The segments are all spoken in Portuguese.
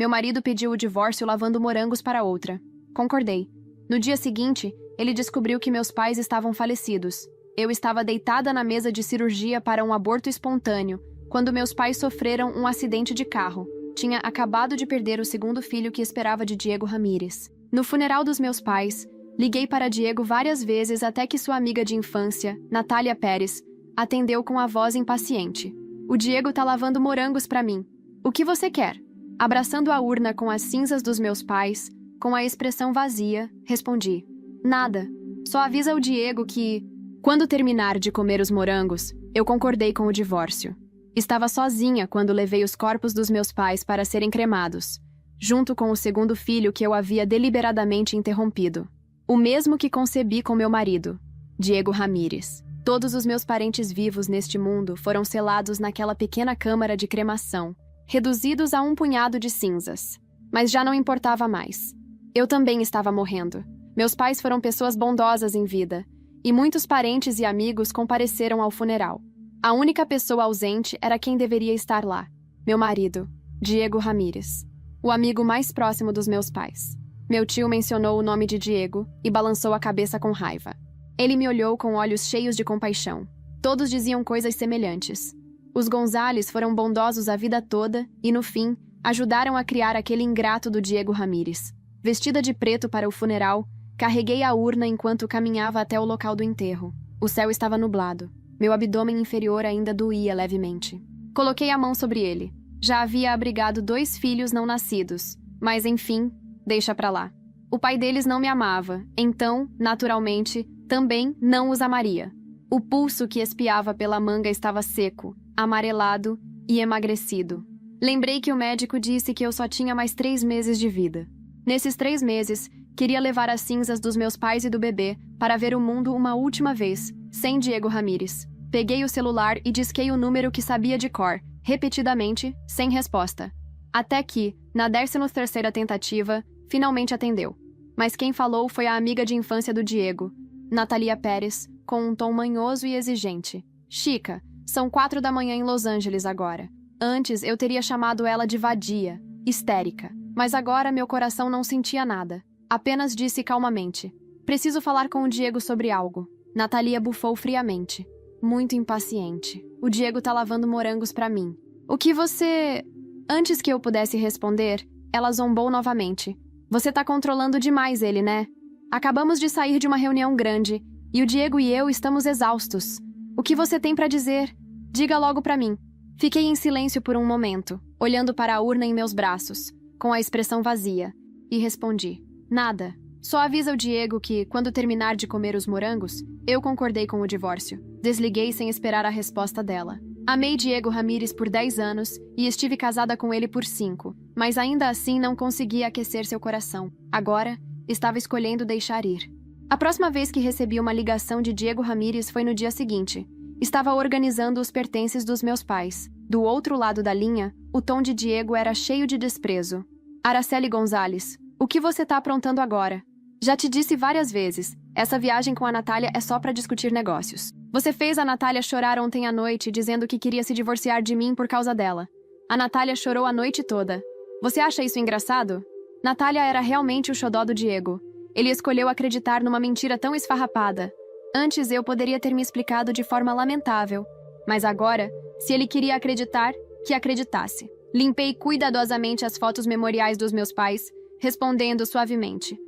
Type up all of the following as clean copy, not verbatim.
Meu marido pediu o divórcio lavando morangos para outra. Concordei. No dia seguinte, ele descobriu que meus pais estavam falecidos. Eu estava deitada na mesa de cirurgia para um aborto espontâneo, quando meus pais sofreram um acidente de carro. Tinha acabado de perder o segundo filho que esperava de Diego Ramírez. No funeral dos meus pais, liguei para Diego várias vezes até que sua amiga de infância, Natália Pérez, atendeu com a voz impaciente. O Diego tá lavando morangos para mim. O que você quer? Abraçando a urna com as cinzas dos meus pais, com a expressão vazia, respondi. Nada. Só avisa o Diego que, quando terminar de comer os morangos, eu concordei com o divórcio. Estava sozinha quando levei os corpos dos meus pais para serem cremados, junto com o segundo filho que eu havia deliberadamente interrompido. O mesmo que concebi com meu marido, Diego Ramírez. Todos os meus parentes vivos neste mundo foram selados naquela pequena câmara de cremação, reduzidos a um punhado de cinzas. Mas já não importava mais. Eu também estava morrendo. Meus pais foram pessoas bondosas em vida, e muitos parentes e amigos compareceram ao funeral. A única pessoa ausente era quem deveria estar lá, meu marido, Diego Ramírez, o amigo mais próximo dos meus pais. Meu tio mencionou o nome de Diego e balançou a cabeça com raiva. Ele me olhou com olhos cheios de compaixão. Todos diziam coisas semelhantes. Os Gonzales foram bondosos a vida toda e, no fim, ajudaram a criar aquele ingrato do Diego Ramírez. Vestida de preto para o funeral, carreguei a urna enquanto caminhava até o local do enterro. O céu estava nublado. Meu abdômen inferior ainda doía levemente. Coloquei a mão sobre ele. Já havia abrigado 2 filhos não nascidos, mas, enfim, deixa pra lá. O pai deles não me amava, então, naturalmente, também não os amaria. O pulso que espiava pela manga estava seco, amarelado e emagrecido. Lembrei que o médico disse que eu só tinha mais 3 meses de vida. Nesses 3 meses, queria levar as cinzas dos meus pais e do bebê para ver o mundo uma última vez, sem Diego Ramírez. Peguei o celular e disquei o número que sabia de cor, repetidamente, sem resposta. Até que, na 13ª tentativa, finalmente atendeu. Mas quem falou foi a amiga de infância do Diego, Natália Pérez, com um tom manhoso e exigente. Chica, são 4 da manhã em Los Angeles agora. Antes eu teria chamado ela de vadia, histérica. Mas agora meu coração não sentia nada. Apenas disse calmamente. Preciso falar com o Diego sobre algo. Natália bufou friamente. Muito impaciente. O Diego tá lavando morangos pra mim. O que você... Antes que eu pudesse responder, ela zombou novamente. Você tá controlando demais ele, né? Acabamos de sair de uma reunião grande, e o Diego e eu estamos exaustos. O que você tem pra dizer? Diga logo pra mim. Fiquei em silêncio por um momento, olhando para a urna em meus braços, com a expressão vazia, e respondi. Nada. Só avisa o Diego que, quando terminar de comer os morangos, eu concordei com o divórcio. Desliguei sem esperar a resposta dela. Amei Diego Ramírez por 10 anos e estive casada com ele por 5, mas ainda assim não conseguia aquecer seu coração. Agora, estava escolhendo deixar ir. A próxima vez que recebi uma ligação de Diego Ramírez foi no dia seguinte. Estava organizando os pertences dos meus pais. Do outro lado da linha, o tom de Diego era cheio de desprezo. Araceli Gonzales, o que você tá aprontando agora? Já te disse várias vezes, essa viagem com a Natália é só para discutir negócios. Você fez a Natália chorar ontem à noite dizendo que queria se divorciar de mim por causa dela. A Natália chorou a noite toda. Você acha isso engraçado? Natália era realmente o xodó do Diego. Ele escolheu acreditar numa mentira tão esfarrapada. Antes eu poderia ter me explicado de forma lamentável. Mas agora, se ele queria acreditar, que acreditasse. Limpei cuidadosamente as fotos memoriais dos meus pais, respondendo suavemente.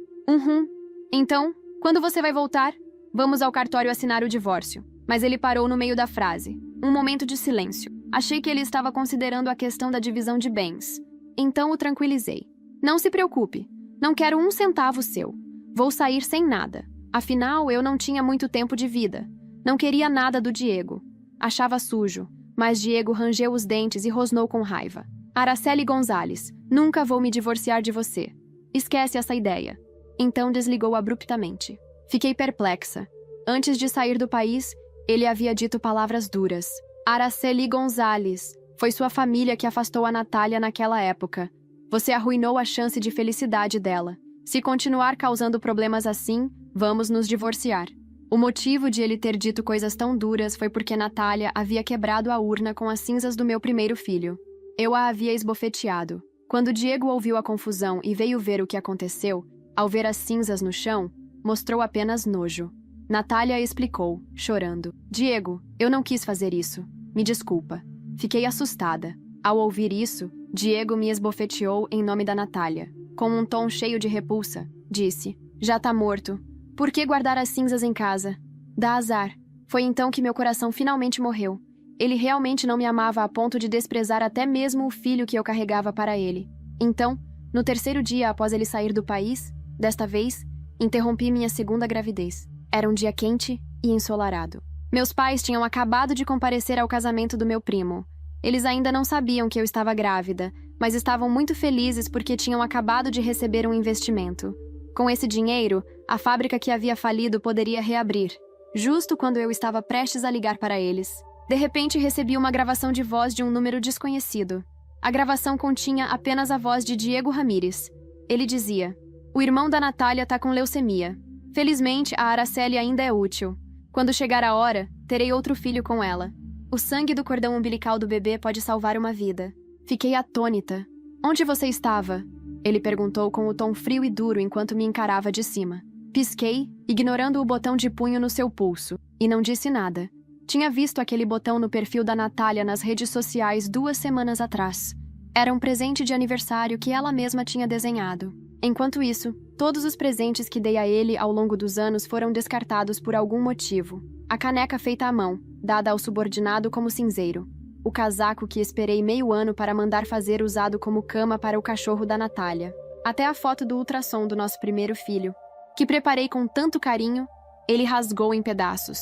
Então, quando você vai voltar? Vamos ao cartório assinar o divórcio. Mas ele parou no meio da frase. Um momento de silêncio. Achei que ele estava considerando a questão da divisão de bens. Então o tranquilizei. Não se preocupe. Não quero 1 centavo seu. Vou sair sem nada. Afinal, eu não tinha muito tempo de vida. Não queria nada do Diego. Achava sujo. Mas Diego rangeu os dentes e rosnou com raiva. Araceli Gonzales, nunca vou me divorciar de você. Esquece essa ideia. Então desligou abruptamente. Fiquei perplexa. Antes de sair do país, ele havia dito palavras duras. Araceli Gonzales. Foi sua família que afastou a Natália naquela época. Você arruinou a chance de felicidade dela. Se continuar causando problemas assim, vamos nos divorciar. O motivo de ele ter dito coisas tão duras foi porque Natália havia quebrado a urna com as cinzas do meu primeiro filho. Eu a havia esbofeteado. Quando Diego ouviu a confusão e veio ver o que aconteceu, ao ver as cinzas no chão, mostrou apenas nojo. Natália explicou, chorando. Diego, eu não quis fazer isso. Me desculpa. Fiquei assustada. Ao ouvir isso, Diego me esbofeteou em nome da Natália. Com um tom cheio de repulsa, disse: já tá morto. Por que guardar as cinzas em casa? Dá azar. Foi então que meu coração finalmente morreu. Ele realmente não me amava a ponto de desprezar até mesmo o filho que eu carregava para ele. Então, no terceiro dia após ele sair do país, desta vez, interrompi minha segunda gravidez. Era um dia quente e ensolarado. Meus pais tinham acabado de comparecer ao casamento do meu primo. Eles ainda não sabiam que eu estava grávida, mas estavam muito felizes porque tinham acabado de receber um investimento. Com esse dinheiro, a fábrica que havia falido poderia reabrir. Justo quando eu estava prestes a ligar para eles, de repente recebi uma gravação de voz de um número desconhecido. A gravação continha apenas a voz de Diego Ramírez. Ele dizia: o irmão da Natália tá com leucemia. Felizmente, a Araceli ainda é útil. Quando chegar a hora, terei outro filho com ela. O sangue do cordão umbilical do bebê pode salvar uma vida. Fiquei atônita. Onde você estava? Ele perguntou com o tom frio e duro enquanto me encarava de cima. Pisquei, ignorando o botão de punho no seu pulso, e não disse nada. Tinha visto aquele botão no perfil da Natália nas redes sociais 2 semanas atrás. Era um presente de aniversário que ela mesma tinha desenhado. Enquanto isso, todos os presentes que dei a ele ao longo dos anos foram descartados por algum motivo. A caneca feita à mão, dada ao subordinado como cinzeiro. O casaco que esperei meio ano para mandar fazer usado como cama para o cachorro da Natália. Até a foto do ultrassom do nosso primeiro filho, que preparei com tanto carinho, ele rasgou em pedaços.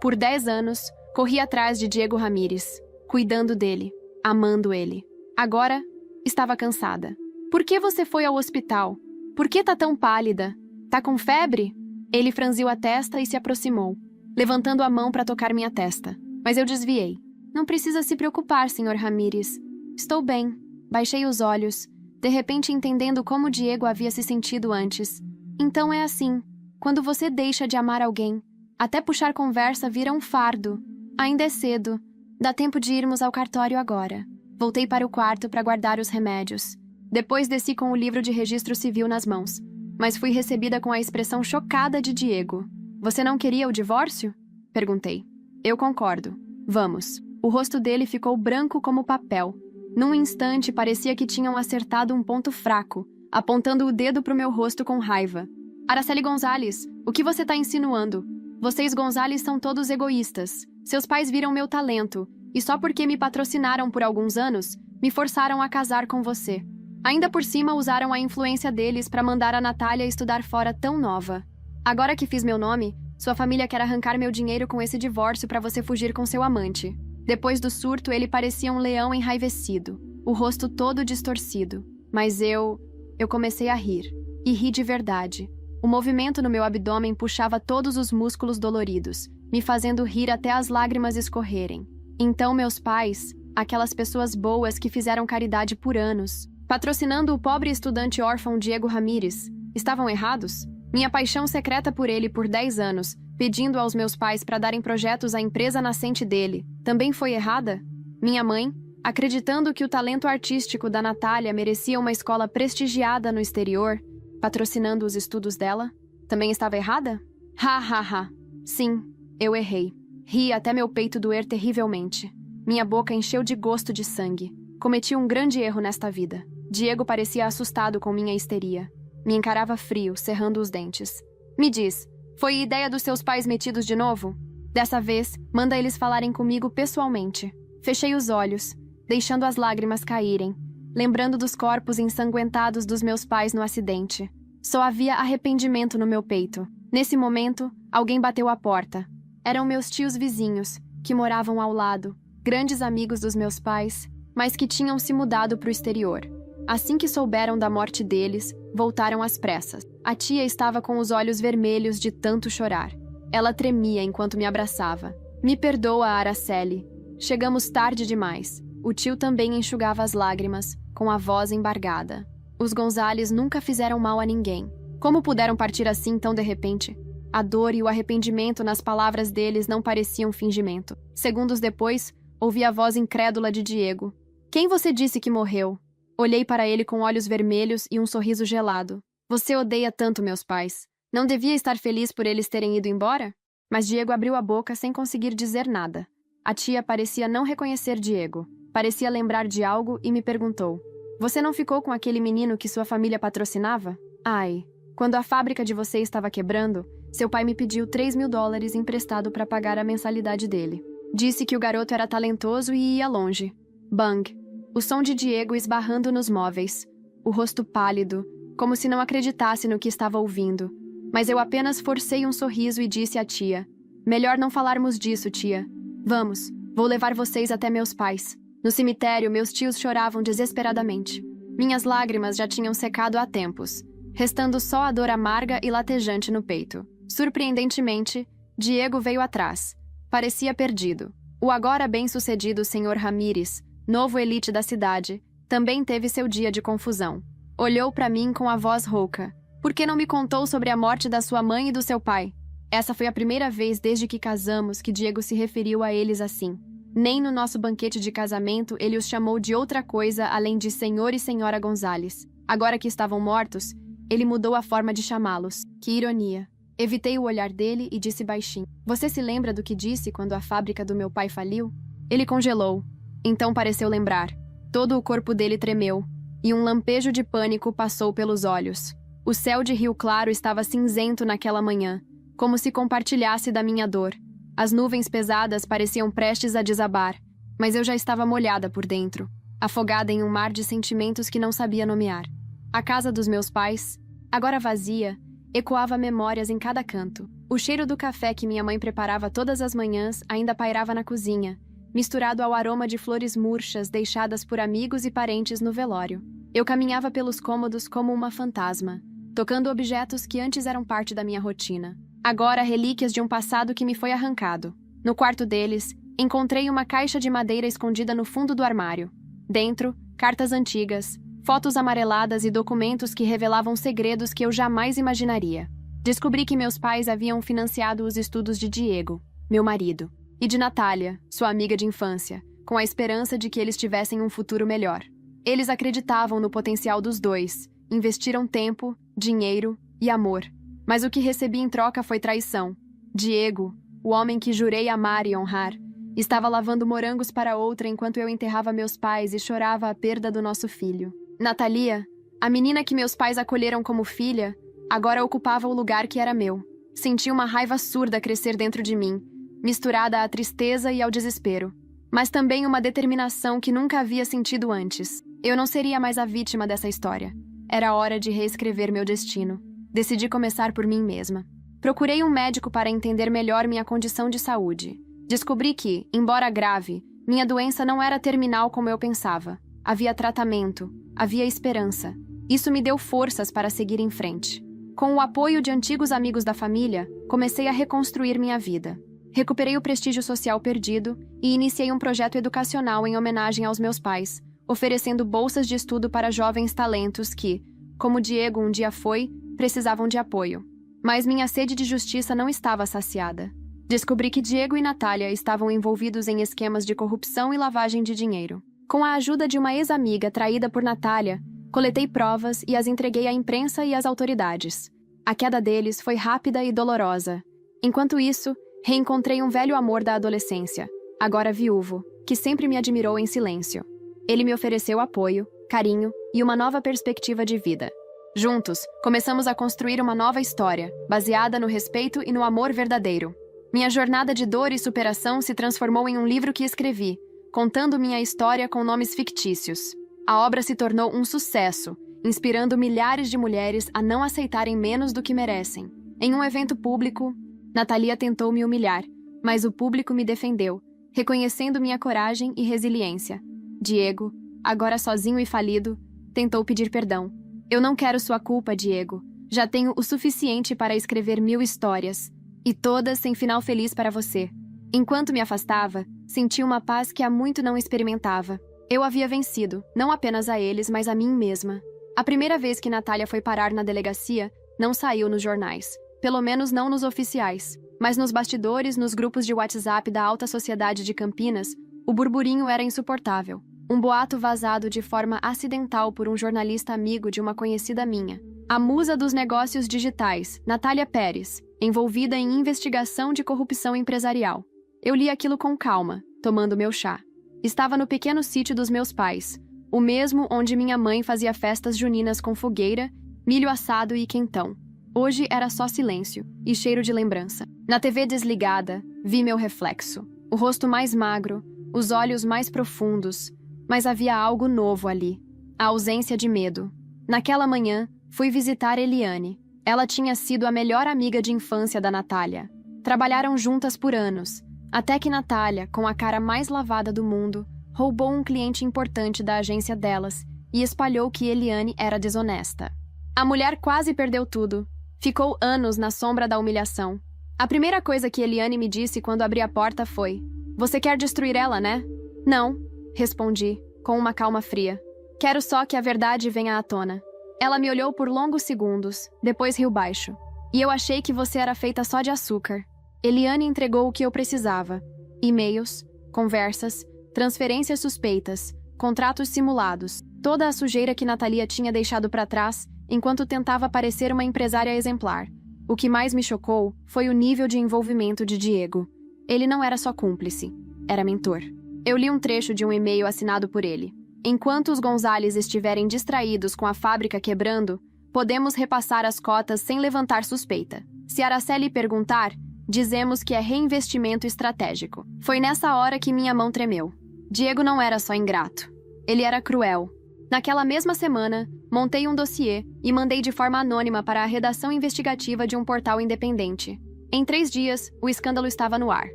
Por 10 anos, corri atrás de Diego Ramírez, cuidando dele, amando ele. Agora, estava cansada. Por que você foi ao hospital? Por que tá tão pálida? Tá com febre? Ele franziu a testa e se aproximou, levantando a mão para tocar minha testa. Mas eu desviei. Não precisa se preocupar, Sr. Ramírez. Estou bem. Baixei os olhos, de repente entendendo como Diego havia se sentido antes. Então é assim. Quando você deixa de amar alguém, até puxar conversa vira um fardo. Ainda é cedo. Dá tempo de irmos ao cartório agora. Voltei para o quarto para guardar os remédios. Depois desci com o livro de registro civil nas mãos, mas fui recebida com a expressão chocada de Diego. Você não queria o divórcio? Perguntei. Eu concordo. Vamos. O rosto dele ficou branco como papel. Num instante parecia que tinham acertado um ponto fraco, apontando o dedo para o meu rosto com raiva. Araceli Gonzalez, o que você está insinuando? Vocês Gonzalez são todos egoístas. Seus pais viram meu talento, e só porque me patrocinaram por alguns anos, me forçaram a casar com você. Ainda por cima usaram a influência deles para mandar a Natália estudar fora tão nova. Agora que fiz meu nome, sua família quer arrancar meu dinheiro com esse divórcio para você fugir com seu amante. Depois do surto, ele parecia um leão enraivecido, o rosto todo distorcido. Mas eu comecei a rir. E ri de verdade. O movimento no meu abdômen puxava todos os músculos doloridos, me fazendo rir até as lágrimas escorrerem. Então meus pais, aquelas pessoas boas que fizeram caridade por anos, patrocinando o pobre estudante órfão Diego Ramírez, estavam errados? Minha paixão secreta por ele por 10 anos, pedindo aos meus pais para darem projetos à empresa nascente dele, também foi errada? Minha mãe, acreditando que o talento artístico da Natália merecia uma escola prestigiada no exterior, patrocinando os estudos dela, também estava errada? Ha, ha, ha. Sim, eu errei. Ri até meu peito doer terrivelmente. Minha boca encheu de gosto de sangue. Cometi um grande erro nesta vida. Diego parecia assustado com minha histeria. Me encarava frio, cerrando os dentes. Me diz, foi ideia dos seus pais metidos de novo? Dessa vez, manda eles falarem comigo pessoalmente. Fechei os olhos, deixando as lágrimas caírem, lembrando dos corpos ensanguentados dos meus pais no acidente. Só havia arrependimento no meu peito. Nesse momento, alguém bateu à porta. Eram meus tios vizinhos, que moravam ao lado, grandes amigos dos meus pais, mas que tinham se mudado para o exterior. Assim que souberam da morte deles, voltaram às pressas. A tia estava com os olhos vermelhos de tanto chorar. Ela tremia enquanto me abraçava. Me perdoa, Araceli. Chegamos tarde demais. O tio também enxugava as lágrimas, com a voz embargada. Os Gonzalez nunca fizeram mal a ninguém. Como puderam partir assim tão de repente? A dor e o arrependimento nas palavras deles não pareciam fingimento. Segundos depois, ouvi a voz incrédula de Diego. Quem você disse que morreu? Olhei para ele com olhos vermelhos e um sorriso gelado. Você odeia tanto meus pais. Não devia estar feliz por eles terem ido embora? Mas Diego abriu a boca sem conseguir dizer nada. A tia parecia não reconhecer Diego. Parecia lembrar de algo e me perguntou: Você não ficou com aquele menino que sua família patrocinava? Ai, quando a fábrica de você estava quebrando, seu pai me pediu $3.000 emprestado para pagar a mensalidade dele. Disse que o garoto era talentoso e ia longe. Bang! O som de Diego esbarrando nos móveis. O rosto pálido, como se não acreditasse no que estava ouvindo. Mas eu apenas forcei um sorriso e disse à tia: Melhor não falarmos disso, tia. Vamos, vou levar vocês até meus pais. No cemitério, meus tios choravam desesperadamente. Minhas lágrimas já tinham secado há tempos, restando só a dor amarga e latejante no peito. Surpreendentemente, Diego veio atrás. Parecia perdido. O agora bem-sucedido Sr. Ramírez, novo elite da cidade, também teve seu dia de confusão. Olhou para mim com a voz rouca. Por que não me contou sobre a morte da sua mãe e do seu pai? Essa foi a primeira vez desde que casamos que Diego se referiu a eles assim. Nem no nosso banquete de casamento ele os chamou de outra coisa além de Senhor e Senhora Gonzales. Agora que estavam mortos, ele mudou a forma de chamá-los. Que ironia. Evitei o olhar dele e disse baixinho: Você se lembra do que disse quando a fábrica do meu pai faliu? Ele congelou. Então pareceu lembrar. Todo o corpo dele tremeu, e um lampejo de pânico passou pelos olhos. O céu de Rio Claro estava cinzento naquela manhã, como se compartilhasse da minha dor. As nuvens pesadas pareciam prestes a desabar, mas eu já estava molhada por dentro, afogada em um mar de sentimentos que não sabia nomear. A casa dos meus pais, agora vazia, ecoava memórias em cada canto. O cheiro do café que minha mãe preparava todas as manhãs ainda pairava na cozinha, misturado ao aroma de flores murchas deixadas por amigos e parentes no velório. Eu caminhava pelos cômodos como uma fantasma, tocando objetos que antes eram parte da minha rotina. Agora relíquias de um passado que me foi arrancado. No quarto deles, encontrei uma caixa de madeira escondida no fundo do armário. Dentro, cartas antigas, fotos amareladas e documentos que revelavam segredos que eu jamais imaginaria. Descobri que meus pais haviam financiado os estudos de Diego, meu marido, e de Natália, sua amiga de infância, com a esperança de que eles tivessem um futuro melhor. Eles acreditavam no potencial dos dois, investiram tempo, dinheiro e amor. Mas o que recebi em troca foi traição. Diego, o homem que jurei amar e honrar, estava lavando morangos para outra enquanto eu enterrava meus pais e chorava a perda do nosso filho. Natalia, a menina que meus pais acolheram como filha, agora ocupava o lugar que era meu. Senti uma raiva surda crescer dentro de mim, misturada à tristeza e ao desespero. Mas também uma determinação que nunca havia sentido antes. Eu não seria mais a vítima dessa história. Era hora de reescrever meu destino. Decidi começar por mim mesma. Procurei um médico para entender melhor minha condição de saúde. Descobri que, embora grave, minha doença não era terminal como eu pensava. Havia tratamento, havia esperança. Isso me deu forças para seguir em frente. Com o apoio de antigos amigos da família, comecei a reconstruir minha vida. Recuperei o prestígio social perdido e iniciei um projeto educacional em homenagem aos meus pais, oferecendo bolsas de estudo para jovens talentos que, como Diego um dia foi, precisavam de apoio. Mas minha sede de justiça não estava saciada. Descobri que Diego e Natália estavam envolvidos em esquemas de corrupção e lavagem de dinheiro. Com a ajuda de uma ex-amiga traída por Natália, coletei provas e as entreguei à imprensa e às autoridades. A queda deles foi rápida e dolorosa. Enquanto isso, reencontrei um velho amor da adolescência, agora viúvo, que sempre me admirou em silêncio. Ele me ofereceu apoio, carinho e uma nova perspectiva de vida. Juntos, começamos a construir uma nova história, baseada no respeito e no amor verdadeiro. Minha jornada de dor e superação se transformou em um livro que escrevi, contando minha história com nomes fictícios. A obra se tornou um sucesso, inspirando milhares de mulheres a não aceitarem menos do que merecem. Em um evento público, Natalia tentou me humilhar, mas o público me defendeu, reconhecendo minha coragem e resiliência. Diego, agora sozinho e falido, tentou pedir perdão. Eu não quero sua culpa, Diego. Já tenho o suficiente para escrever 1000 histórias, e todas sem final feliz para você. Enquanto me afastava, senti uma paz que há muito não experimentava. Eu havia vencido, não apenas a eles, mas a mim mesma. A primeira vez que Natália foi parar na delegacia, não saiu nos jornais. Pelo menos não nos oficiais. Mas nos bastidores, nos grupos de WhatsApp da alta sociedade de Campinas, o burburinho era insuportável. Um boato vazado de forma acidental por um jornalista amigo de uma conhecida minha. A musa dos negócios digitais, Natália Pérez, envolvida em investigação de corrupção empresarial. Eu li aquilo com calma, tomando meu chá. Estava no pequeno sítio dos meus pais, o mesmo onde minha mãe fazia festas juninas com fogueira, milho assado e quentão. Hoje era só silêncio e cheiro de lembrança. Na TV desligada, vi meu reflexo. O rosto mais magro, os olhos mais profundos, mas havia algo novo ali. A ausência de medo. Naquela manhã, fui visitar Eliane. Ela tinha sido a melhor amiga de infância da Natália. Trabalharam juntas por anos, até que Natália, com a cara mais lavada do mundo, roubou um cliente importante da agência delas e espalhou que Eliane era desonesta. A mulher quase perdeu tudo. Ficou anos na sombra da humilhação. A primeira coisa que Eliane me disse quando abri a porta foi: "Você quer destruir ela, né?" "Não", respondi, com uma calma fria. "Quero só que a verdade venha à tona." Ela me olhou por longos segundos, depois riu baixo. "E eu achei que você era feita só de açúcar." Eliane entregou o que eu precisava: e-mails, conversas, transferências suspeitas, contratos simulados, toda a sujeira que Natalia tinha deixado para trás enquanto tentava parecer uma empresária exemplar. O que mais me chocou foi o nível de envolvimento de Diego. Ele não era só cúmplice, era mentor. Eu li um trecho de um e-mail assinado por ele. "Enquanto os Gonzales estiverem distraídos com a fábrica quebrando, podemos repassar as cotas sem levantar suspeita. Se Araceli perguntar, dizemos que é reinvestimento estratégico." Foi nessa hora que minha mão tremeu. Diego não era só ingrato. Ele era cruel. Naquela mesma semana, montei um dossiê e mandei de forma anônima para a redação investigativa de um portal independente. Em 3 dias, o escândalo estava no ar.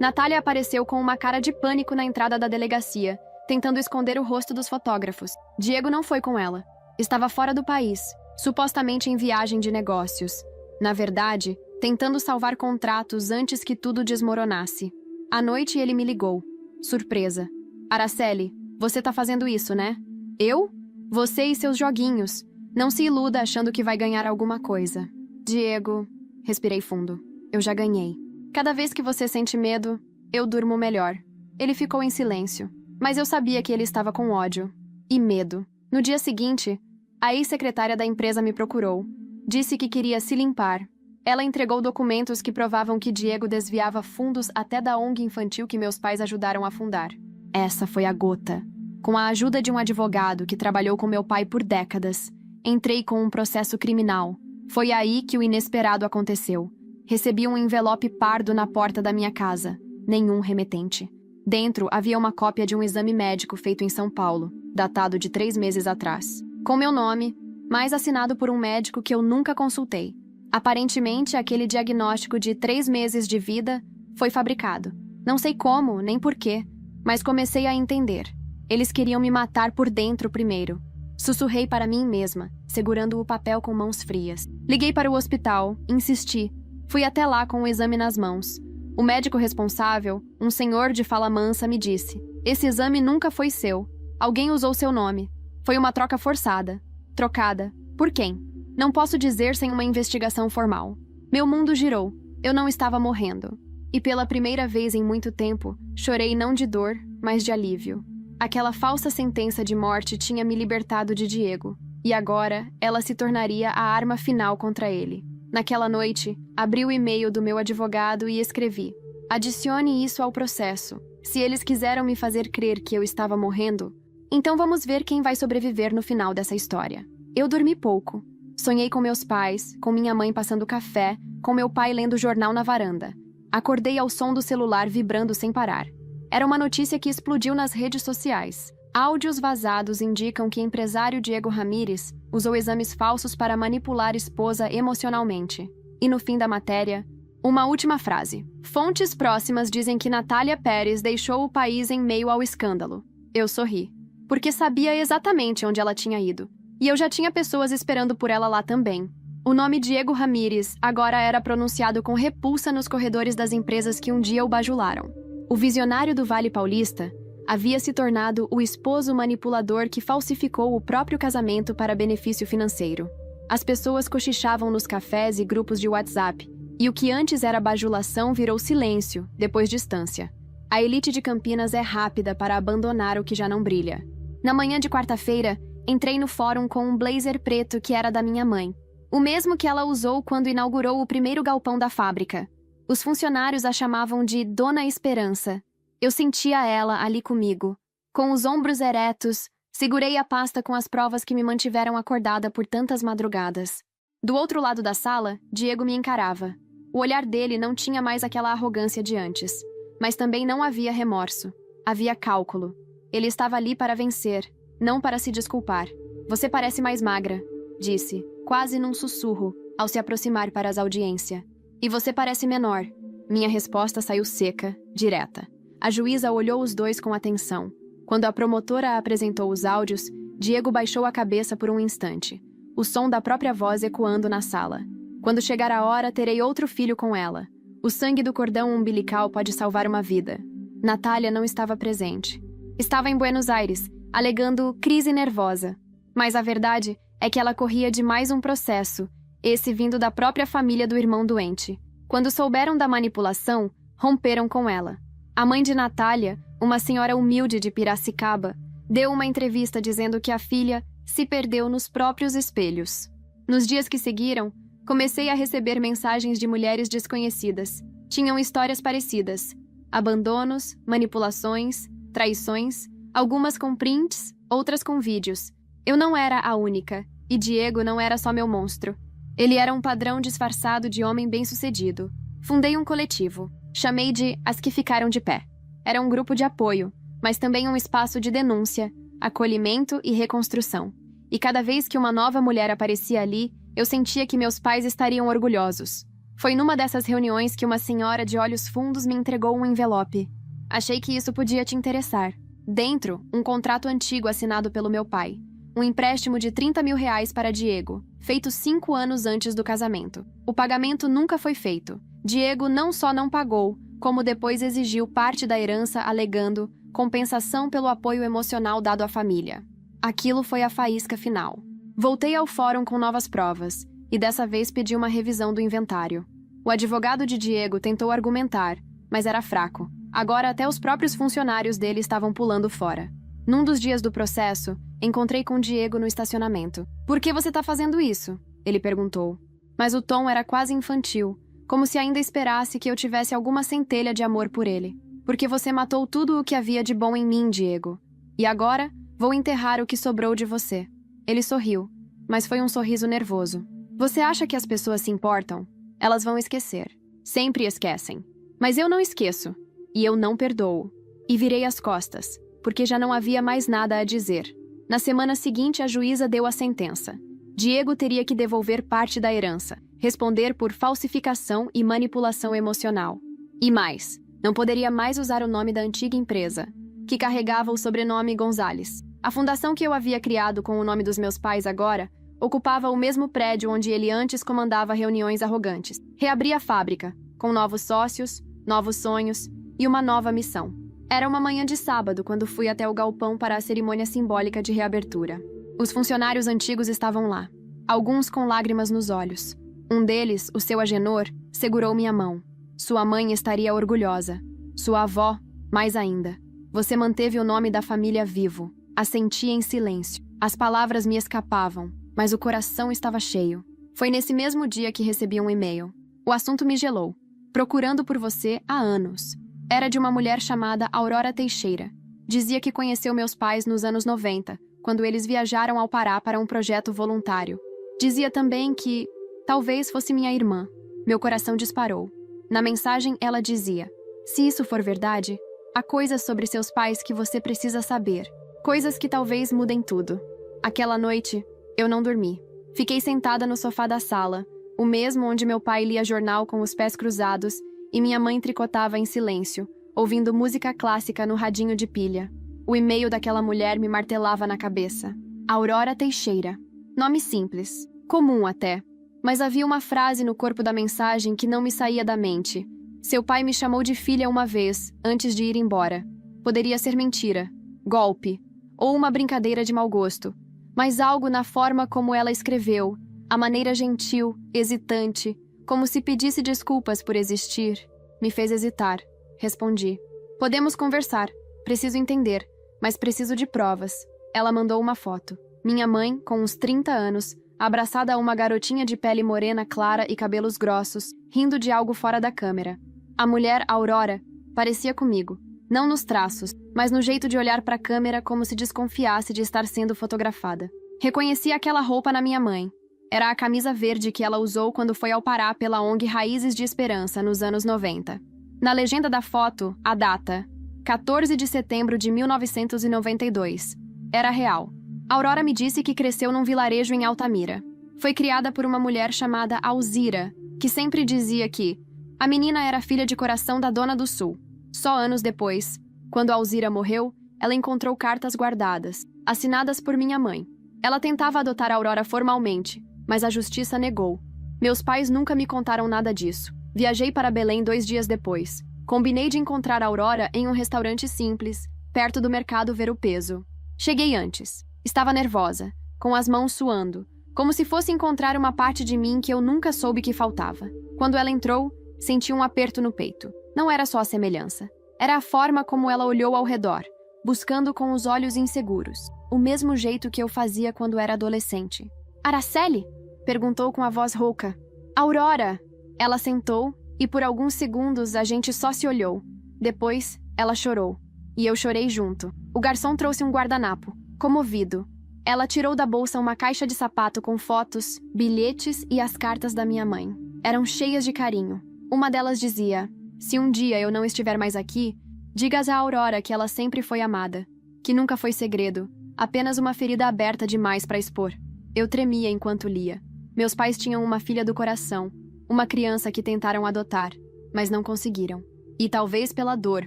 Natália apareceu com uma cara de pânico na entrada da delegacia, tentando esconder o rosto dos fotógrafos. Diego não foi com ela. Estava fora do país, supostamente em viagem de negócios. Na verdade, tentando salvar contratos antes que tudo desmoronasse. À noite ele me ligou. Surpresa. "Araceli, você tá fazendo isso, né?" "Eu? Você e seus joguinhos. Não se iluda achando que vai ganhar alguma coisa." "Diego..." Respirei fundo. "Eu já ganhei. Cada vez que você sente medo, eu durmo melhor." Ele ficou em silêncio, mas eu sabia que ele estava com ódio. E medo. No dia seguinte, a ex-secretária da empresa me procurou. Disse que queria se limpar. Ela entregou documentos que provavam que Diego desviava fundos até da ONG infantil que meus pais ajudaram a fundar. Essa foi a gota. Com a ajuda de um advogado que trabalhou com meu pai por décadas, entrei com um processo criminal. Foi aí que o inesperado aconteceu. Recebi um envelope pardo na porta da minha casa. Nenhum remetente. Dentro havia uma cópia de um exame médico feito em São Paulo, datado de 3 meses atrás. Com meu nome, mas assinado por um médico que eu nunca consultei. Aparentemente, aquele diagnóstico de 3 meses de vida foi fabricado. Não sei como, nem porquê, mas comecei a entender. Eles queriam me matar por dentro primeiro. Sussurrei para mim mesma, segurando o papel com mãos frias. Liguei para o hospital, insisti. Fui até lá com o exame nas mãos. O médico responsável, um senhor de fala mansa, me disse: "Esse exame nunca foi seu. Alguém usou seu nome. Foi uma troca forçada." Trocada. Por quem? Não posso dizer sem uma investigação formal. Meu mundo girou. Eu não estava morrendo. E pela primeira vez em muito tempo, chorei não de dor, mas de alívio. Aquela falsa sentença de morte tinha me libertado de Diego. E agora, ela se tornaria a arma final contra ele. Naquela noite, abri o e-mail do meu advogado e escrevi: "Adicione isso ao processo. Se eles quiseram me fazer crer que eu estava morrendo, então vamos ver quem vai sobreviver no final dessa história." Eu dormi pouco. Sonhei com meus pais, com minha mãe passando café, com meu pai lendo jornal na varanda. Acordei ao som do celular vibrando sem parar. Era uma notícia que explodiu nas redes sociais. Áudios vazados indicam que empresário Diego Ramírez usou exames falsos para manipular esposa emocionalmente. E no fim da matéria, uma última frase. "Fontes próximas dizem que Natália Pérez deixou o país em meio ao escândalo." Eu sorri, porque sabia exatamente onde ela tinha ido. E eu já tinha pessoas esperando por ela lá também. O nome Diego Ramírez agora era pronunciado com repulsa nos corredores das empresas que um dia o bajularam. O visionário do Vale Paulista havia se tornado o esposo manipulador que falsificou o próprio casamento para benefício financeiro. As pessoas cochichavam nos cafés e grupos de WhatsApp, e o que antes era bajulação virou silêncio, depois distância. A elite de Campinas é rápida para abandonar o que já não brilha. Na manhã de quarta-feira, entrei no fórum com um blazer preto que era da minha mãe. O mesmo que ela usou quando inaugurou o primeiro galpão da fábrica. Os funcionários a chamavam de Dona Esperança. Eu sentia ela ali comigo. Com os ombros eretos, segurei a pasta com as provas que me mantiveram acordada por tantas madrugadas. Do outro lado da sala, Diego me encarava. O olhar dele não tinha mais aquela arrogância de antes. Mas também não havia remorso. Havia cálculo. Ele estava ali para vencer, não para se desculpar. Você parece mais magra, disse, quase num sussurro, ao se aproximar para as audiências. E você parece menor. Minha resposta saiu seca, direta. A juíza olhou os dois com atenção. Quando a promotora apresentou os áudios, Diego baixou a cabeça por um instante, o som da própria voz ecoando na sala. Quando chegar a hora, terei outro filho com ela. O sangue do cordão umbilical pode salvar uma vida. Natália não estava presente. Estava em Buenos Aires, alegando crise nervosa. Mas a verdade é que ela corria de mais um processo, esse vindo da própria família do irmão doente. Quando souberam da manipulação, romperam com ela. A mãe de Natália, uma senhora humilde de Piracicaba, deu uma entrevista dizendo que a filha se perdeu nos próprios espelhos. Nos dias que seguiram, comecei a receber mensagens de mulheres desconhecidas. Tinham histórias parecidas. Abandonos, manipulações, traições, algumas com prints, outras com vídeos. Eu não era a única, e Diego não era só meu monstro. Ele era um padrão disfarçado de homem bem-sucedido. Fundei um coletivo. Chamei de As que Ficaram de Pé. Era um grupo de apoio, mas também um espaço de denúncia, acolhimento e reconstrução. E cada vez que uma nova mulher aparecia ali, eu sentia que meus pais estariam orgulhosos. Foi numa dessas reuniões que uma senhora de olhos fundos me entregou um envelope. Achei que isso podia te interessar. Dentro, um contrato antigo assinado pelo meu pai. Um empréstimo de R$30 mil para Diego, feito 5 anos antes do casamento. O pagamento nunca foi feito. Diego não só não pagou, como depois exigiu parte da herança alegando compensação pelo apoio emocional dado à família. Aquilo foi a faísca final. Voltei ao fórum com novas provas, e dessa vez pedi uma revisão do inventário. O advogado de Diego tentou argumentar, mas era fraco. Agora até os próprios funcionários dele estavam pulando fora. Num dos dias do processo, encontrei com Diego no estacionamento. "Por que você está fazendo isso?" ele perguntou. Mas o tom era quase infantil, como se ainda esperasse que eu tivesse alguma centelha de amor por ele. "Porque você matou tudo o que havia de bom em mim, Diego. E agora, vou enterrar o que sobrou de você." Ele sorriu, mas foi um sorriso nervoso. "Você acha que as pessoas se importam? Elas vão esquecer. Sempre esquecem. Mas eu não esqueço. E eu não perdoo." E virei as costas, porque já não havia mais nada a dizer. Na semana seguinte, a juíza deu a sentença. Diego teria que devolver parte da herança, responder por falsificação e manipulação emocional. E mais, não poderia mais usar o nome da antiga empresa, que carregava o sobrenome Gonzalez. A fundação que eu havia criado com o nome dos meus pais agora ocupava o mesmo prédio onde ele antes comandava reuniões arrogantes. Reabri a fábrica, com novos sócios, novos sonhos e uma nova missão. Era uma manhã de sábado quando fui até o galpão para a cerimônia simbólica de reabertura. Os funcionários antigos estavam lá, alguns com lágrimas nos olhos. Um deles, o seu Agenor, segurou minha mão. Sua mãe estaria orgulhosa. Sua avó, mais ainda. Você manteve o nome da família vivo. Assenti em silêncio. As palavras me escapavam, mas o coração estava cheio. Foi nesse mesmo dia que recebi um e-mail. O assunto me gelou. "Procurando por você há anos." Era de uma mulher chamada Aurora Teixeira. Dizia que conheceu meus pais nos anos 90, quando eles viajaram ao Pará para um projeto voluntário. Dizia também que talvez fosse minha irmã. Meu coração disparou. Na mensagem, ela dizia: "Se isso for verdade, há coisas sobre seus pais que você precisa saber. Coisas que talvez mudem tudo." Aquela noite, eu não dormi. Fiquei sentada no sofá da sala, o mesmo onde meu pai lia jornal com os pés cruzados e minha mãe tricotava em silêncio, ouvindo música clássica no radinho de pilha. O e-mail daquela mulher me martelava na cabeça. Aurora Teixeira. Nome simples, comum até. Mas havia uma frase no corpo da mensagem que não me saía da mente. Seu pai me chamou de filha uma vez, antes de ir embora. Poderia ser mentira, golpe, ou uma brincadeira de mau gosto. Mas algo na forma como ela escreveu, a maneira gentil, hesitante, como se pedisse desculpas por existir, me fez hesitar. Respondi: Podemos conversar. Preciso entender, mas preciso de provas. Ela mandou uma foto. Minha mãe, com uns 30 anos, abraçada a uma garotinha de pele morena clara e cabelos grossos, rindo de algo fora da câmera. A mulher, Aurora, parecia comigo. Não nos traços, mas no jeito de olhar para a câmera como se desconfiasse de estar sendo fotografada. Reconheci aquela roupa na minha mãe. Era a camisa verde que ela usou quando foi ao Pará pela ONG Raízes de Esperança, nos anos 90. Na legenda da foto, a data: 14 de setembro de 1992. Era real. Aurora me disse que cresceu num vilarejo em Altamira. Foi criada por uma mulher chamada Alzira, que sempre dizia que a menina era filha de coração da Dona do Sul. Só anos depois, quando Alzira morreu, ela encontrou cartas guardadas, assinadas por minha mãe. Ela tentava adotar Aurora formalmente, mas a justiça negou. Meus pais nunca me contaram nada disso. Viajei para Belém 2 dias depois. Combinei de encontrar Aurora em um restaurante simples, perto do mercado Ver o Peso. Cheguei antes. Estava nervosa, com as mãos suando, como se fosse encontrar uma parte de mim que eu nunca soube que faltava. Quando ela entrou, senti um aperto no peito. Não era só a semelhança. Era a forma como ela olhou ao redor, buscando com os olhos inseguros, o mesmo jeito que eu fazia quando era adolescente. Araceli? Perguntou com a voz rouca. Aurora! Ela sentou e por alguns segundos a gente só se olhou. Depois, ela chorou. E eu chorei junto. O garçom trouxe um guardanapo. Comovido. Ela tirou da bolsa uma caixa de sapato com fotos, bilhetes e as cartas da minha mãe. Eram cheias de carinho. Uma delas dizia: se um dia eu não estiver mais aqui, digas a Aurora que ela sempre foi amada, que nunca foi segredo, apenas uma ferida aberta demais para expor. Eu tremia enquanto lia. Meus pais tinham uma filha do coração, uma criança que tentaram adotar, mas não conseguiram. E talvez pela dor,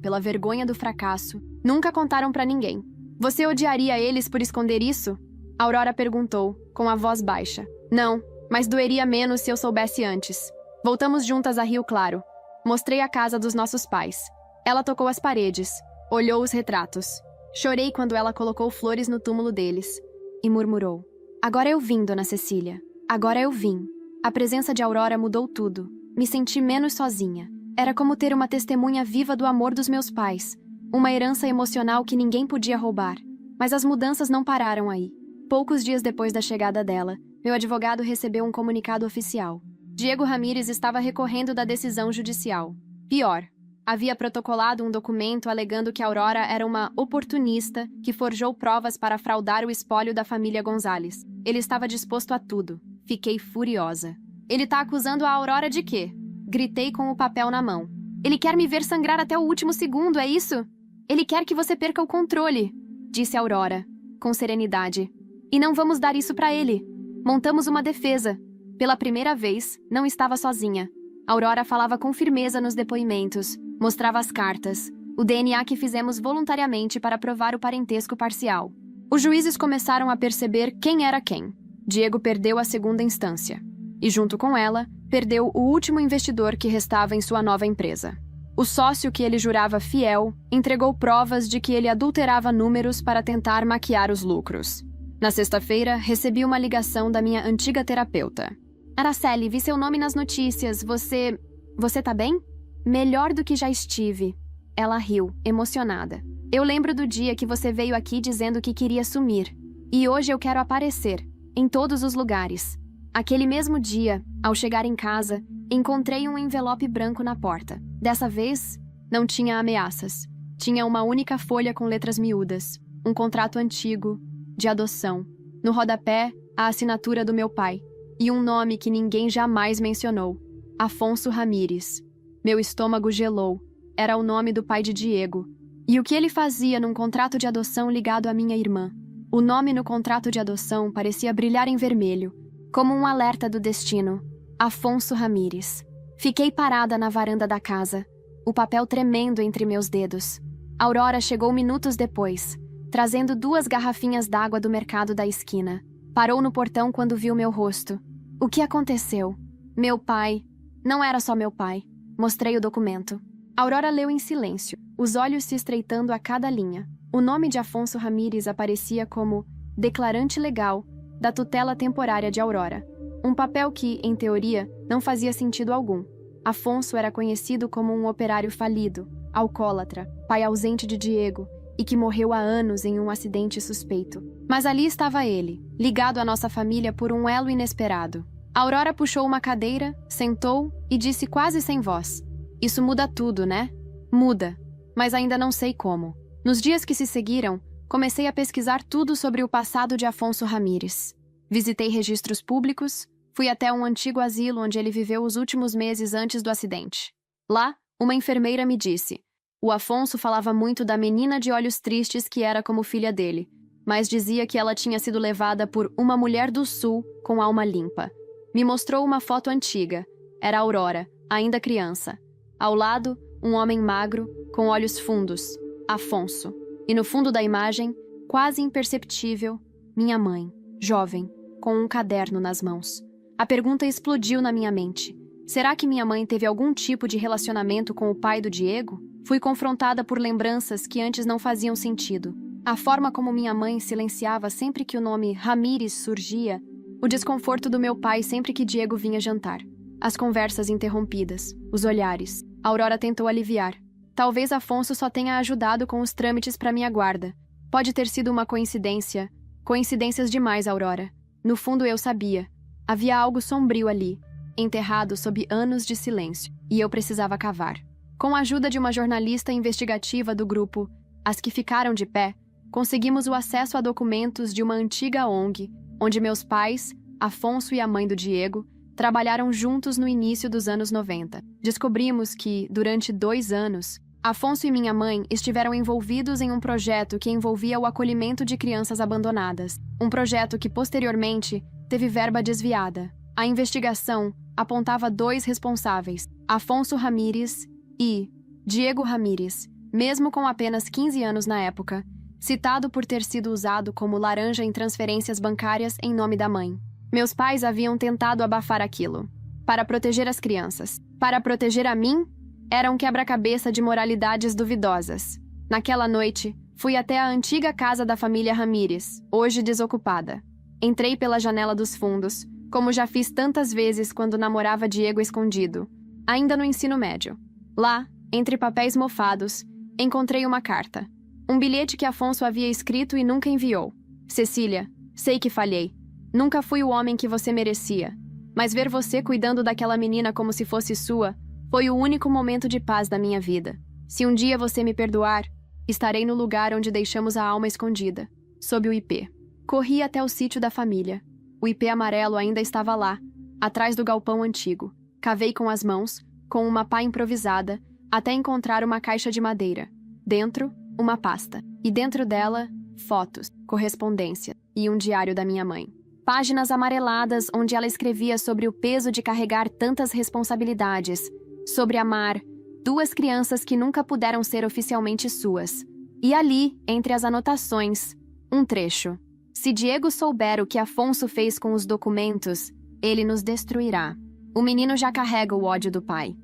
pela vergonha do fracasso, nunca contaram para ninguém. Você odiaria eles por esconder isso? Aurora perguntou, com a voz baixa. Não, mas doeria menos se eu soubesse antes. Voltamos juntas a Rio Claro. Mostrei a casa dos nossos pais. Ela tocou as paredes, olhou os retratos. Chorei quando ela colocou flores no túmulo deles e murmurou: agora eu vim, Dona Cecília. Agora eu vim. A presença de Aurora mudou tudo. Me senti menos sozinha. Era como ter uma testemunha viva do amor dos meus pais. Uma herança emocional que ninguém podia roubar. Mas as mudanças não pararam aí. Poucos dias depois da chegada dela, meu advogado recebeu um comunicado oficial. Diego Ramírez estava recorrendo da decisão judicial. Pior, havia protocolado um documento alegando que Aurora era uma oportunista que forjou provas para fraudar o espólio da família Gonzalez. Ele estava disposto a tudo. Fiquei furiosa. Ele está acusando a Aurora de quê? Gritei com o papel na mão. Ele quer me ver sangrar até o último segundo, é isso? Ele quer que você perca o controle, disse Aurora, com serenidade. E não vamos dar isso para ele. Montamos uma defesa. Pela primeira vez, não estava sozinha. Aurora falava com firmeza nos depoimentos, mostrava as cartas, o DNA que fizemos voluntariamente para provar o parentesco parcial. Os juízes começaram a perceber quem era quem. Diego perdeu a segunda instância. E junto com ela, perdeu o último investidor que restava em sua nova empresa. O sócio que ele jurava fiel entregou provas de que ele adulterava números para tentar maquiar os lucros. Na sexta-feira, recebi uma ligação da minha antiga terapeuta. Araceli, vi seu nome nas notícias. Você tá bem? Melhor do que já estive. Ela riu, emocionada. Eu lembro do dia que você veio aqui dizendo que queria sumir. E hoje eu quero aparecer, em todos os lugares. Aquele mesmo dia, ao chegar em casa, encontrei um envelope branco na porta. Dessa vez, não tinha ameaças. Tinha uma única folha com letras miúdas. Um contrato antigo, de adoção. No rodapé, a assinatura do meu pai. E um nome que ninguém jamais mencionou. Afonso Ramírez. Meu estômago gelou. Era o nome do pai de Diego. E o que ele fazia num contrato de adoção ligado à minha irmã? O nome no contrato de adoção parecia brilhar em vermelho, como um alerta do destino. Afonso Ramírez. Fiquei parada na varanda da casa, o papel tremendo entre meus dedos. Aurora chegou minutos depois, trazendo 2 garrafinhas d'água do mercado da esquina. Parou no portão quando viu meu rosto. O que aconteceu? Meu pai. Não era só meu pai. Mostrei o documento. Aurora leu em silêncio, os olhos se estreitando a cada linha. O nome de Afonso Ramírez aparecia como declarante legal da tutela temporária de Aurora. Um papel que, em teoria, não fazia sentido algum. Afonso era conhecido como um operário falido, alcoólatra, pai ausente de Diego e que morreu há anos em um acidente suspeito. Mas ali estava ele, ligado à nossa família por um elo inesperado. Aurora puxou uma cadeira, sentou e disse quase sem voz: "Isso muda tudo, né?" Muda, mas ainda não sei como. Nos dias que se seguiram, comecei a pesquisar tudo sobre o passado de Afonso Ramírez. Visitei registros públicos, fui até um antigo asilo onde ele viveu os últimos meses antes do acidente. Lá, uma enfermeira me disse: o Afonso falava muito da menina de olhos tristes que era como filha dele, mas dizia que ela tinha sido levada por uma mulher do sul com alma limpa. Me mostrou uma foto antiga. Era Aurora, ainda criança. Ao lado, um homem magro, com olhos fundos, Afonso. E no fundo da imagem, quase imperceptível, minha mãe, jovem, com um caderno nas mãos. A pergunta explodiu na minha mente. Será que minha mãe teve algum tipo de relacionamento com o pai do Diego? Fui confrontada por lembranças que antes não faziam sentido. A forma como minha mãe silenciava sempre que o nome Ramírez surgia, o desconforto do meu pai sempre que Diego vinha jantar. As conversas interrompidas, os olhares. Aurora tentou aliviar. Talvez Afonso só tenha ajudado com os trâmites para minha guarda. Pode ter sido uma coincidência. Coincidências demais, Aurora. No fundo eu sabia. Havia algo sombrio ali, enterrado sob anos de silêncio, e eu precisava cavar. Com a ajuda de uma jornalista investigativa do grupo As que Ficaram de Pé, conseguimos o acesso a documentos de uma antiga ONG, onde meus pais, Afonso e a mãe do Diego, trabalharam juntos no início dos anos 90. Descobrimos que, durante 2 anos, Afonso e minha mãe estiveram envolvidos em um projeto que envolvia o acolhimento de crianças abandonadas. Um projeto que, posteriormente, teve verba desviada. A investigação apontava 2 responsáveis, Afonso Ramírez e Diego Ramírez, mesmo com apenas 15 anos na época, citado por ter sido usado como laranja em transferências bancárias em nome da mãe. Meus pais haviam tentado abafar aquilo. Para proteger as crianças. Para proteger a mim, era um quebra-cabeça de moralidades duvidosas. Naquela noite, fui até a antiga casa da família Ramírez, hoje desocupada. Entrei pela janela dos fundos, como já fiz tantas vezes quando namorava Diego escondido, ainda no ensino médio. Lá, entre papéis mofados, encontrei uma carta. Um bilhete que Afonso havia escrito e nunca enviou. Cecília, sei que falhei. Nunca fui o homem que você merecia. Mas ver você cuidando daquela menina como se fosse sua, foi o único momento de paz da minha vida. Se um dia você me perdoar, estarei no lugar onde deixamos a alma escondida, sob o ipê. Corri até o sítio da família. O ipê amarelo ainda estava lá, atrás do galpão antigo. Cavei com as mãos, com uma pá improvisada, até encontrar uma caixa de madeira. Dentro, uma pasta. E dentro dela, fotos, correspondência e um diário da minha mãe. Páginas amareladas onde ela escrevia sobre o peso de carregar tantas responsabilidades, sobre amar 2 crianças que nunca puderam ser oficialmente suas. E ali, entre as anotações, um trecho. Se Diego souber o que Afonso fez com os documentos, ele nos destruirá. O menino já carrega o ódio do pai.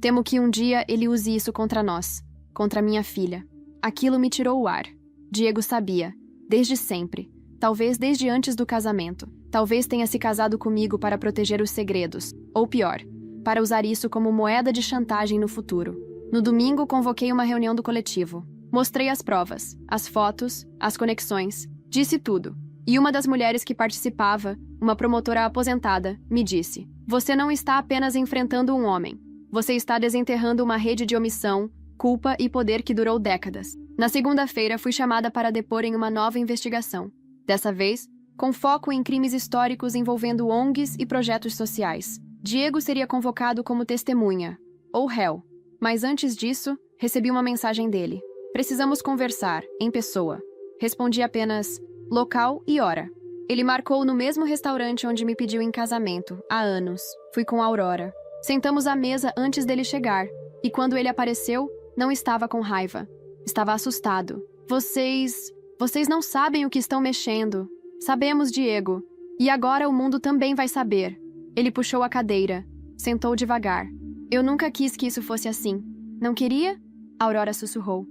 Temo que um dia ele use isso contra nós, contra minha filha. Aquilo me tirou o ar. Diego sabia, desde sempre. Talvez desde antes do casamento. Talvez tenha se casado comigo para proteger os segredos. Ou pior, para usar isso como moeda de chantagem no futuro. No domingo, convoquei uma reunião do coletivo. Mostrei as provas, as fotos, as conexões. Disse tudo. E uma das mulheres que participava, uma promotora aposentada, me disse: você não está apenas enfrentando um homem. Você está desenterrando uma rede de omissão, culpa e poder que durou décadas. Na segunda-feira, fui chamada para depor em uma nova investigação. Dessa vez, com foco em crimes históricos envolvendo ONGs e projetos sociais. Diego seria convocado como testemunha, ou réu. Mas antes disso, recebi uma mensagem dele. Precisamos conversar, em pessoa. Respondi apenas, local e hora. Ele marcou no mesmo restaurante onde me pediu em casamento, há anos. Fui com a Aurora. Sentamos à mesa antes dele chegar, e quando ele apareceu, não estava com raiva. Estava assustado. Vocês não sabem o que estão mexendo. Sabemos, Diego. E agora o mundo também vai saber. Ele puxou a cadeira. Sentou devagar. Eu nunca quis que isso fosse assim. Não queria? Aurora sussurrou.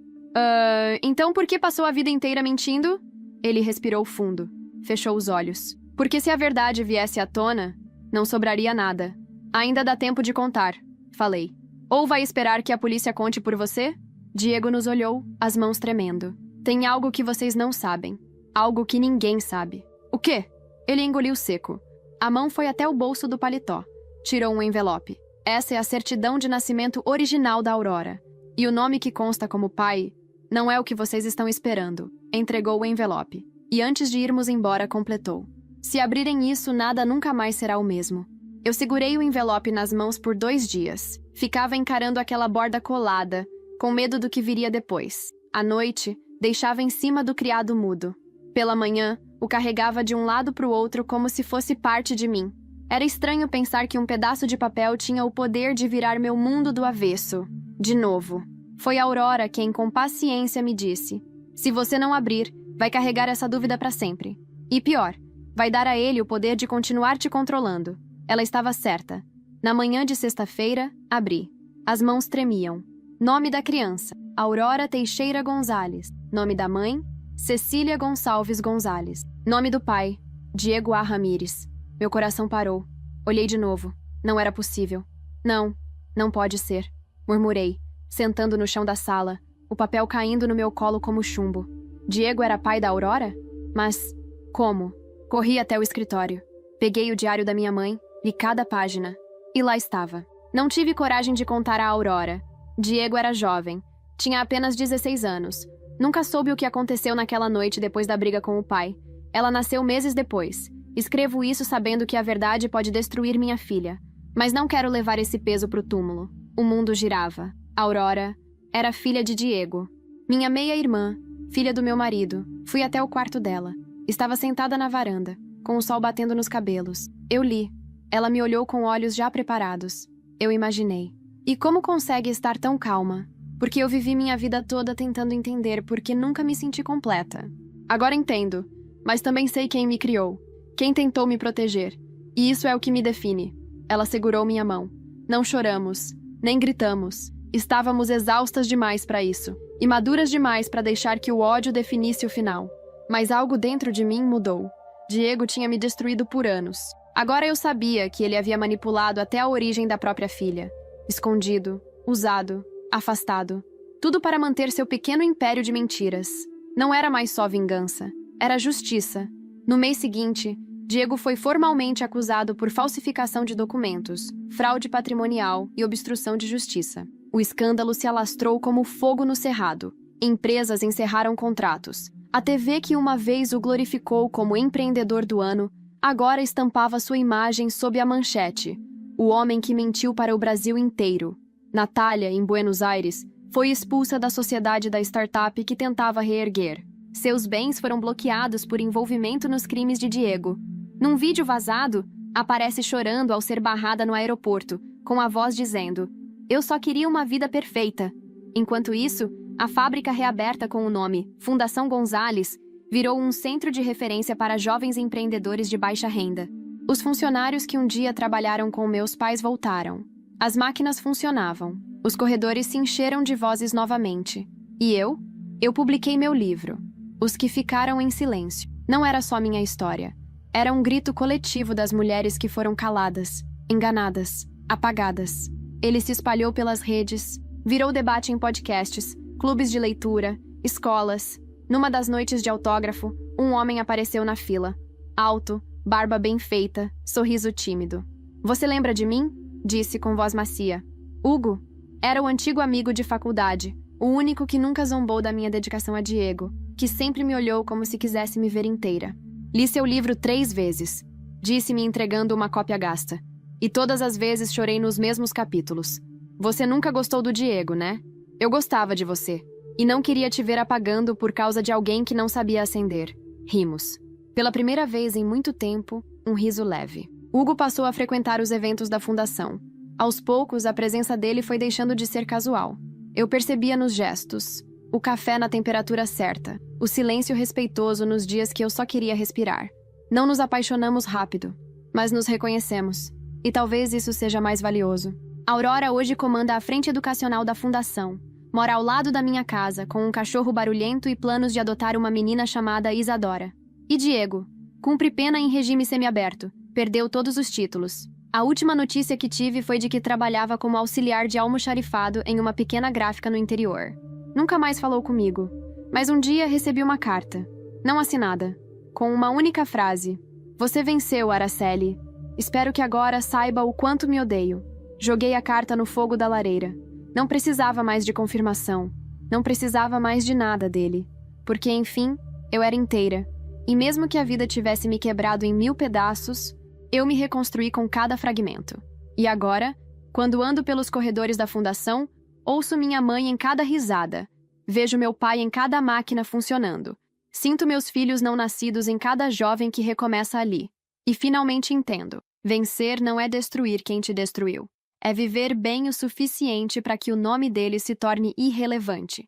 Então por que passou a vida inteira mentindo? Ele respirou fundo. Fechou os olhos. Porque se a verdade viesse à tona, não sobraria nada. Ainda dá tempo de contar, falei. Ou vai esperar que a polícia conte por você? Diego nos olhou, as mãos tremendo. Tem algo que vocês não sabem. Algo que ninguém sabe. O quê? Ele engoliu seco. A mão foi até o bolso do paletó. Tirou um envelope. Essa é a certidão de nascimento original da Aurora. E o nome que consta como pai não é o que vocês estão esperando. Entregou o envelope. E antes de irmos embora, completou. Se abrirem isso, nada nunca mais será o mesmo. Eu segurei o envelope nas mãos por 2 dias. Ficava encarando aquela borda colada, com medo do que viria depois. À noite, deixava em cima do criado mudo. Pela manhã, o carregava de um lado para o outro como se fosse parte de mim. Era estranho pensar que um pedaço de papel tinha o poder de virar meu mundo do avesso. De novo. Foi a Aurora quem, com paciência, me disse: se você não abrir, vai carregar essa dúvida para sempre. E pior, vai dar a ele o poder de continuar te controlando. Ela estava certa. Na manhã de sexta-feira, abri. As mãos tremiam. Nome da criança: Aurora Teixeira Gonzalez. Nome da mãe: Cecília Gonçalves Gonzalez. Nome do pai: Diego A. Ramírez. Meu coração parou. Olhei de novo. Não era possível. Não, não pode ser. Murmurei, sentando no chão da sala, o papel caindo no meu colo como chumbo. Diego era pai da Aurora? Mas como? Corri até o escritório. Peguei o diário da minha mãe, li cada página. E lá estava. Não tive coragem de contar a Aurora. Diego era jovem. Tinha apenas 16 anos. Nunca soube o que aconteceu naquela noite depois da briga com o pai. Ela nasceu meses depois. Escrevo isso sabendo que a verdade pode destruir minha filha. Mas não quero levar esse peso pro túmulo. O mundo girava. Aurora era filha de Diego. Minha meia-irmã, filha do meu marido. Fui até o quarto dela. Estava sentada na varanda, com o sol batendo nos cabelos. Eu li. Ela me olhou com olhos já preparados. Eu imaginei. E como consegue estar tão calma? Porque eu vivi minha vida toda tentando entender porque nunca me senti completa. Agora entendo, mas também sei quem me criou. Quem tentou me proteger. E isso é o que me define. Ela segurou minha mão. Não choramos, nem gritamos. Estávamos exaustas demais para isso. E maduras demais para deixar que o ódio definisse o final. Mas algo dentro de mim mudou. Diego tinha me destruído por anos. Agora eu sabia que ele havia manipulado até a origem da própria filha. Escondido, usado, afastado. Tudo para manter seu pequeno império de mentiras. Não era mais só vingança. Era justiça. No mês seguinte, Diego foi formalmente acusado por falsificação de documentos, fraude patrimonial e obstrução de justiça. O escândalo se alastrou como fogo no cerrado. Empresas encerraram contratos. A TV que uma vez o glorificou como empreendedor do ano, agora estampava sua imagem sob a manchete: o homem que mentiu para o Brasil inteiro. Natália, em Buenos Aires, foi expulsa da sociedade da startup que tentava reerguer. Seus bens foram bloqueados por envolvimento nos crimes de Diego. Num vídeo vazado, aparece chorando ao ser barrada no aeroporto, com a voz dizendo: "Eu só queria uma vida perfeita." Enquanto isso, a fábrica reaberta com o nome Fundação Gonzalez virou um centro de referência para jovens empreendedores de baixa renda. Os funcionários que um dia trabalharam com meus pais voltaram. As máquinas funcionavam. Os corredores se encheram de vozes novamente. E eu? Eu publiquei meu livro. Os que ficaram em silêncio. Não era só minha história. Era um grito coletivo das mulheres que foram caladas, enganadas, apagadas. Ele se espalhou pelas redes, virou debate em podcasts, clubes de leitura, escolas. Numa das noites de autógrafo, um homem apareceu na fila. Alto, barba bem feita, sorriso tímido. "Você lembra de mim?" disse com voz macia. Hugo era o antigo amigo de faculdade, o único que nunca zombou da minha dedicação a Diego, que sempre me olhou como se quisesse me ver inteira. "Li seu livro 3 vezes", disse-me entregando uma cópia gasta. "E todas as vezes chorei nos mesmos capítulos. Você nunca gostou do Diego, né? Eu gostava de você. E não queria te ver apagando por causa de alguém que não sabia acender." Rimos. Pela primeira vez em muito tempo, um riso leve. Hugo passou a frequentar os eventos da fundação. Aos poucos, a presença dele foi deixando de ser casual. Eu percebia nos gestos, o café na temperatura certa, o silêncio respeitoso nos dias que eu só queria respirar. Não nos apaixonamos rápido, mas nos reconhecemos. E talvez isso seja mais valioso. Aurora hoje comanda a frente educacional da fundação. Mora ao lado da minha casa, com um cachorro barulhento e planos de adotar uma menina chamada Isadora. E Diego? Cumpre pena em regime semiaberto. Perdeu todos os títulos. A última notícia que tive foi de que trabalhava como auxiliar de almoxarifado em uma pequena gráfica no interior. Nunca mais falou comigo, mas um dia recebi uma carta, não assinada, com uma única frase: "Você venceu, Araceli. Espero que agora saiba o quanto me odeio." Joguei a carta no fogo da lareira. Não precisava mais de confirmação. Não precisava mais de nada dele. Porque, enfim, eu era inteira. E mesmo que a vida tivesse me quebrado em 1000 pedaços, eu me reconstruí com cada fragmento. E agora, quando ando pelos corredores da fundação, ouço minha mãe em cada risada. Vejo meu pai em cada máquina funcionando. Sinto meus filhos não nascidos em cada jovem que recomeça ali. E finalmente entendo. Vencer não é destruir quem te destruiu. É viver bem o suficiente para que o nome dele se torne irrelevante.